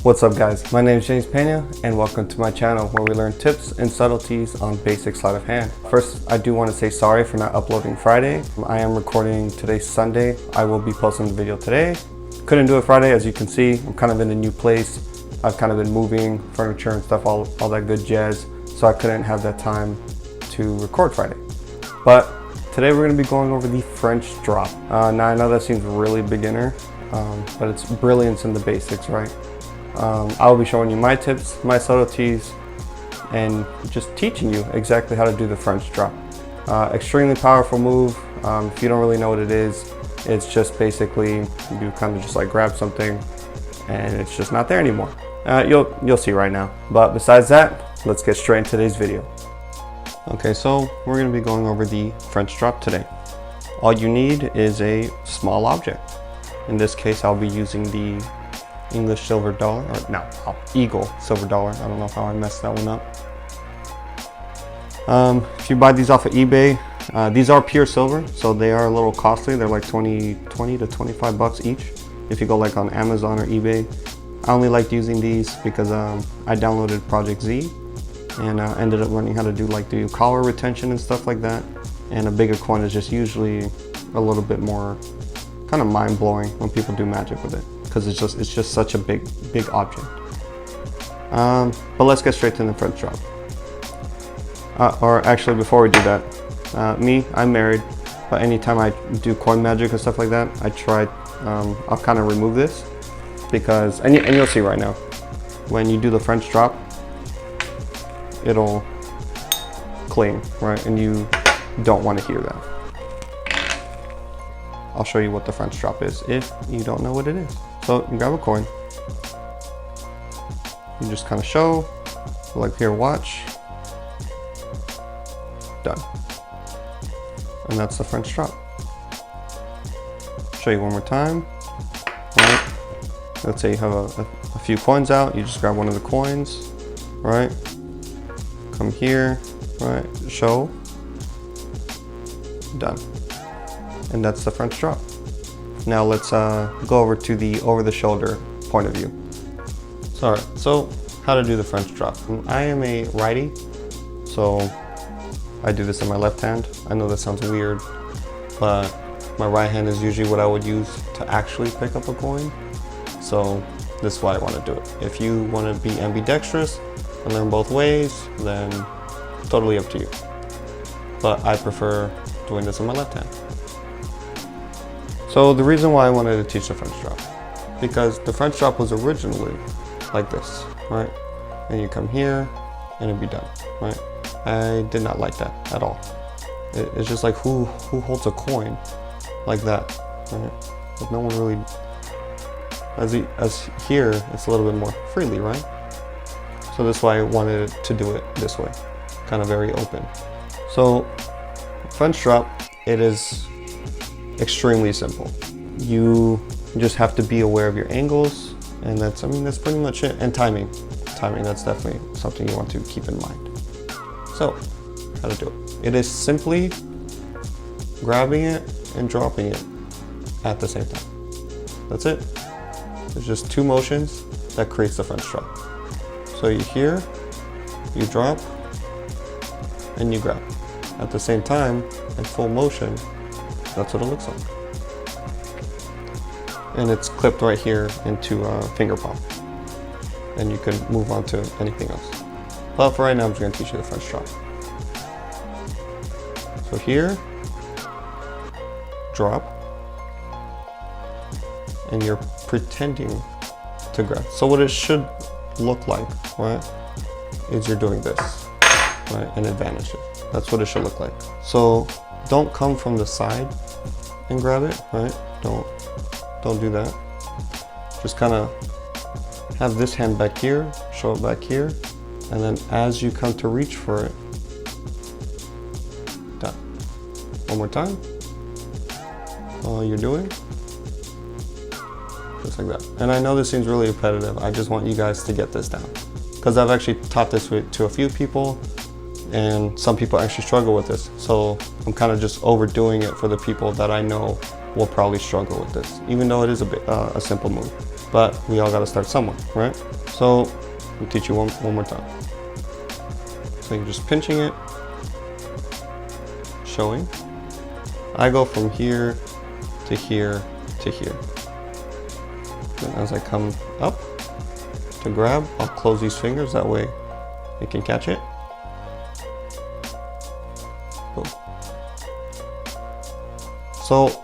What's up guys, my name is James Pena and welcome to my channel where we learn tips and subtleties on basic sleight of hand. First, I do want to say sorry for not uploading Friday. I am recording today Sunday. I will be posting the video today. Couldn't do it Friday, as you can see. I'm kind of in a new place. I've kind of been moving furniture and stuff, all that good jazz. So I couldn't have that time to record Friday. But today we're going to be going over the French drop. Now I know that seems really beginner, but it's brilliance in the basics, right? I will be showing you my tips, my subtleties, and just teaching you exactly how to do the French drop. Extremely powerful move. If you don't really know what it is, it's just basically you kind of just like grab something and it's just not there anymore. You'll see right now. But besides that, let's get straight into today's video. Okay, so we're going to be going over the French drop today. All you need is a small object. In this case, I'll be using the English silver dollar, or no, Eagle silver dollar. I don't know how I messed that one up. If you buy these off of eBay, these are pure silver, so they are a little costly. They're like 20 to 25 bucks each. If you go like on Amazon or eBay, I only liked using these because I downloaded Project Z and ended up learning how to do like the collar retention and stuff like that. And a bigger coin is just usually a little bit more kind of mind-blowing when people do magic with it, because it's just such a big object. But let's get straight to the French drop. Or actually, before we do that, I'm married, but anytime I do coin magic and stuff like that, I try, I'll kind of remove this because, and you'll see right now, when you do the French drop, it'll cling, right? And you don't want to hear that. I'll show you what the French drop is if you don't know what it is. So you grab a coin, you just kind of show, like here, watch, done. And that's the French drop. Show you one more time. Right. Let's say you have a few coins out, you just grab one of the coins, right? Come here, right? Show, done. And that's the French drop. Now let's go over to the over-the-shoulder point of view. So how to do the French drop. I am a righty, so I do this in my left hand. I know that sounds weird, but my right hand is usually what I would use to actually pick up a coin. So this is why I want to do it. If you want to be ambidextrous and learn both ways, then totally up to you. But I prefer doing this in my left hand. So the reason why I wanted to teach the French drop, because the French drop was originally like this, right? And you come here and it'd be done, right? I did not like that at all. It's just like who holds a coin like that, right? But no one really, as here, it's a little bit more freely, right? So that's why I wanted to do it this way, kind of very open. So French drop, it is extremely simple. You just have to be aware of your angles, and that's pretty much it. And timing, that's definitely something you want to keep in mind. So how to do it? It is simply grabbing it and dropping it at the same time. That's it. There's just two motions that creates the French drop. So you here, you drop, and you grab. At the same time, in full motion, that's what it looks like. And it's clipped right here into a finger palm. And you can move on to anything else. But for right now, I'm just going to teach you the French drop. So here, drop, and you're pretending to grab. So what it should look like, right, is you're doing this, right, and it vanishes. That's what it should look like. So don't come from the side and grab it, right? Don't do that. Just kind of have this hand back here, show it back here, and then as you come to reach for it, done. One more time. All you're doing, just like that. And I know this seems really repetitive. I just want you guys to get this down, because I've actually taught this to a few people, and some people actually struggle with this. So I'm kind of just overdoing it for the people that I know will probably struggle with this, even though it is a simple move. but we all gotta start somewhere, right? So I'll teach you one more time. So you're just pinching it, showing. I go from here to here to here. And as I come up to grab, I'll close these fingers, that way it can catch it. Boom. So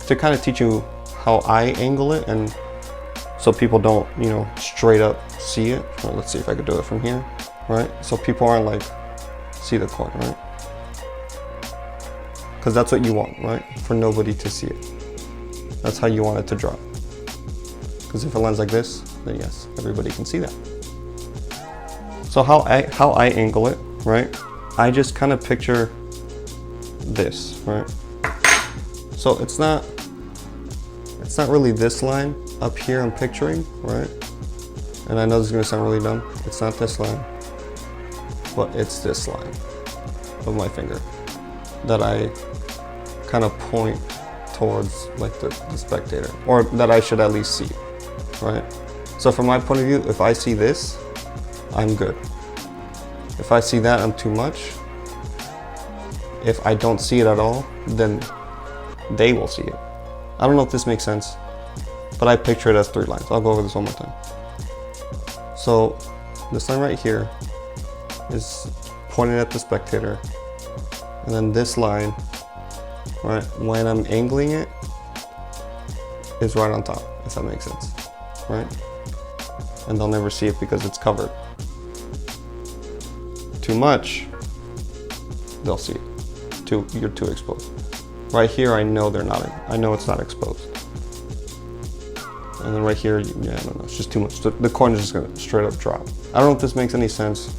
to kind of teach you how I angle it, and so people don't, you know, straight up see it. Well, let's see if I could do it from here, right? So people aren't like, see the coin, right? Because that's what you want, right? For nobody to see it. That's how you want it to drop. Because if it lands like this, then yes, everybody can see that. So how I angle it, right? I just kind of picture this, right? So it's not really this line up here I'm picturing, right? And I know this is gonna sound really dumb. It's not this line, but it's this line of my finger that I kind of point towards like the spectator, or that I should at least see, right? So from my point of view, if I see this, I'm good. If I see that, I'm too much. If I don't see it at all, then they will see it. I don't know if this makes sense, but I picture it as 3 lines. I'll go over this one more time. So this line right here is pointing at the spectator, and then this line, right, when I'm angling it, is right on top, if that makes sense, right? And they'll never see it because it's covered. Too much, they'll see it. You're too exposed. Right here, I know I know it's not exposed. And then right here, yeah, I don't know, it's just too much. The coin is just gonna straight up drop. I don't know if this makes any sense,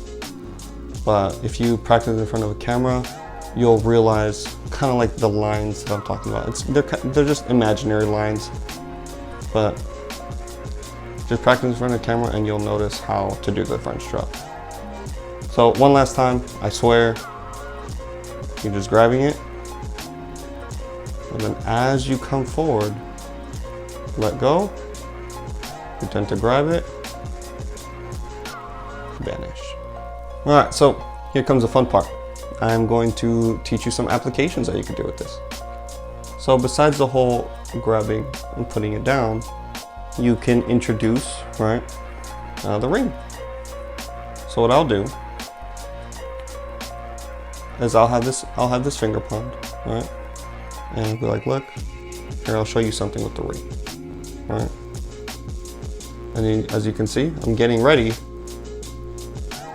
but if you practice in front of a camera, you'll realize kind of like the lines that I'm talking about. They're just imaginary lines, but just practice in front of the camera and you'll notice how to do the French drop. So one last time, I swear, you're just grabbing it, and then as you come forward, let go, pretend to grab it, vanish. All right, so here comes the fun part. I'm going to teach you some applications that you can do with this. So besides the whole grabbing and putting it down, you can introduce, right, the ring. So what I'll do is I'll have this finger palmed, right? And be like, look, here, I'll show you something with the ring, right? And then, as you can see, I'm getting ready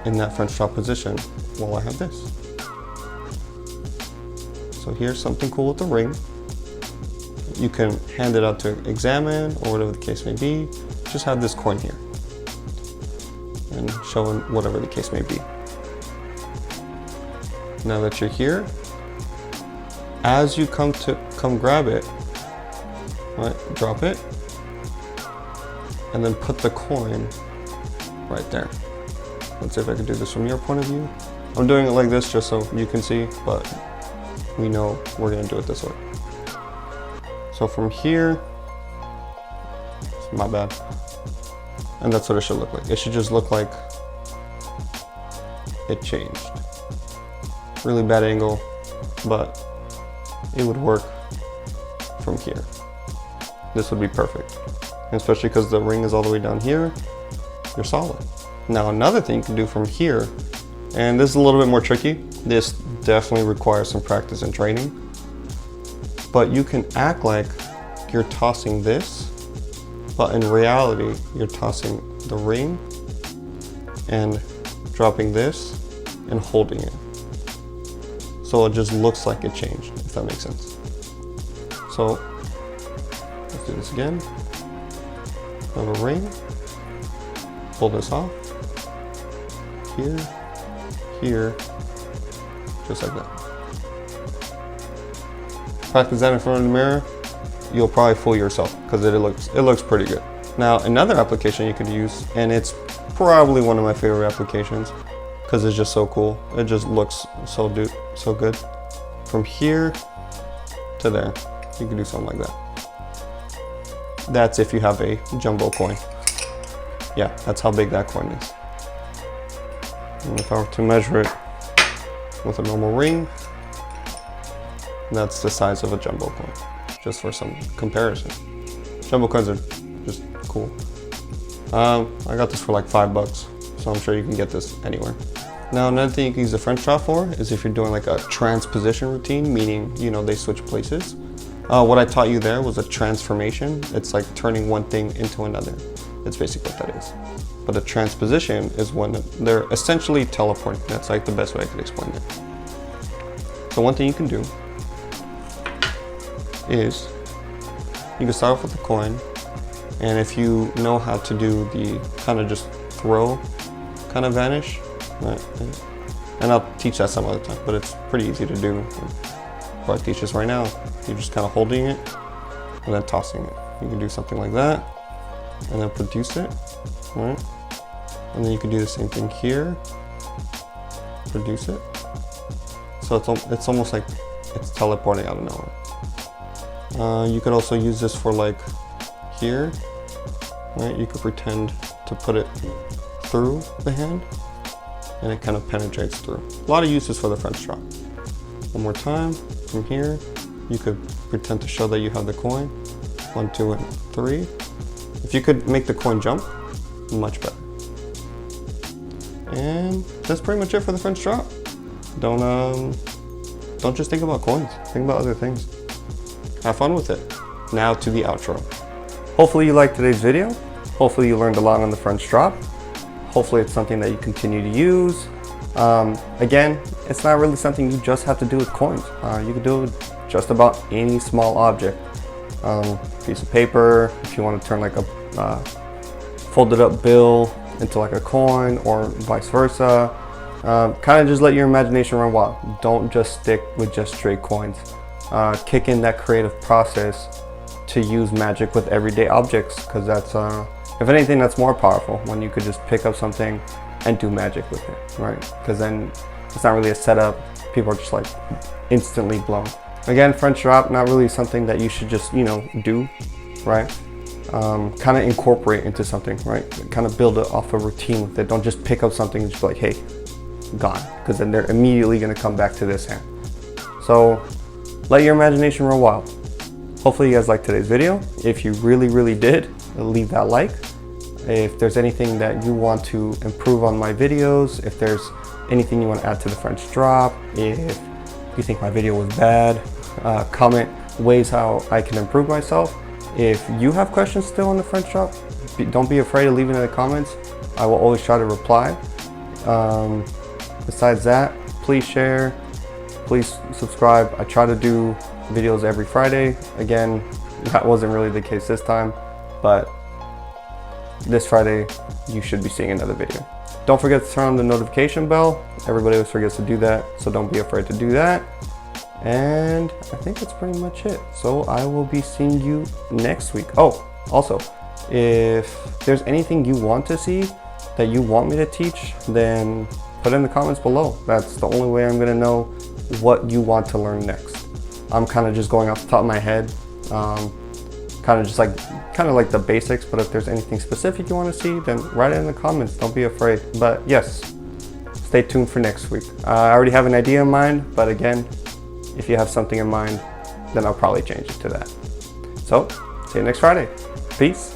in that French drop position while I have this. So here's something cool with the ring. You can hand it out to examine or whatever the case may be. Just have this coin here and showing whatever the case may be. Now that you're here, as you come grab it, right, drop it, and then put the coin right there. Let's see if I can do this from your point of view. I'm doing it like this just so you can see, but we know we're gonna do it this way. So from here, my bad. And that's what it should look like. It should just look like it changed. Really bad angle, but it would work from here. This would be perfect. And especially because the ring is all the way down here, you're solid. Now another thing you can do from here, and this is a little bit more tricky. This definitely requires some practice and training, but you can act like you're tossing this, but in reality, you're tossing the ring and dropping this and holding it. So it just looks like it changed, if that makes sense. So let's do this again. Have a ring, pull this off, here, here, just like that. Practice that in front of the mirror, you'll probably fool yourself because it looks pretty good. Now another application you could use, and it's probably one of my favorite applications because it's just so cool. It just looks so good. From here to there, you can do something like that. That's if you have a jumbo coin. Yeah, that's how big that coin is. And if I were to measure it with a normal ring, that's the size of a jumbo coin, just for some comparison. Jumbo coins are just cool. I got this for like $5, so I'm sure you can get this anywhere. Now, another thing you can use the French drop for is if you're doing like a transposition routine, meaning, you know, they switch places. What I taught you there was a transformation. It's like turning one thing into another. That's basically what that is. But a transposition is when they're essentially teleporting. That's like the best way I could explain it. So one thing you can do is you can start off with the coin, and if you know how to do the kind of just throw, kind of vanish, right? And I'll teach that some other time, but it's pretty easy to do. If I teach this right now, you're just kind of holding it and then tossing it. You can do something like that and then produce it, right? And then you can do the same thing here, produce it. So it's almost like it's teleporting out of nowhere. You could also use this for like here, right? You could pretend to put it through the hand and it kind of penetrates through. A lot of uses for the French drop. One more time, from here, you could pretend to show that you have the coin. 1, 2, and 3. If you could make the coin jump, much better. And that's pretty much it for the French drop. Don't just think about coins, think about other things. Have fun with it. Now to the outro. Hopefully you liked today's video. Hopefully you learned a lot on the French drop. Hopefully it's something that you continue to use. Again, it's not really something you just have to do with coins. You can do it with just about any small object. Piece of paper, if you want to turn like a folded up bill into like a coin, or vice versa. Kind of just let your imagination run wild. Don't just stick with just straight coins. Kick in that creative process to use magic with everyday objects, because that's, if anything, that's more powerful when you could just pick up something and do magic with it, right? Because then it's not really a setup. People are just like instantly blown. Again, French drop, not really something that you should just, you know, do, right? Kind of incorporate into something, right? Kind of build it off a routine with it. Don't just pick up something and just be like, hey, gone, because then they're immediately going to come back to this hand. So let your imagination run wild. Hopefully you guys liked today's video. If you really did, leave that like. If there's anything that you want to improve on my videos, if there's anything you want to add to the French drop, if you think my video was bad, comment ways how I can improve myself. If you have questions still on the French drop, don't be afraid to leave it in the comments. I will always try to reply. Besides that, please share, please subscribe. I try to do videos every Friday. Again, that wasn't really the case this time, but this Friday you should be seeing another video. Don't forget to turn on the notification bell. Everybody always forgets to do that, so don't be afraid to do that. And I think that's pretty much it. So I will be seeing you next week. Oh, also, if there's anything you want to see that you want me to teach, then put it in the comments below. That's the only way I'm gonna know what you want to learn next. I'm kind of just going off the top of my head, kind of like the basics, but if there's anything specific you want to see, then write it in the comments. Don't be afraid. But yes, stay tuned for next week. I already have an idea in mind, but again, if you have something in mind, then I'll probably change it to that. So, see you next Friday. Peace.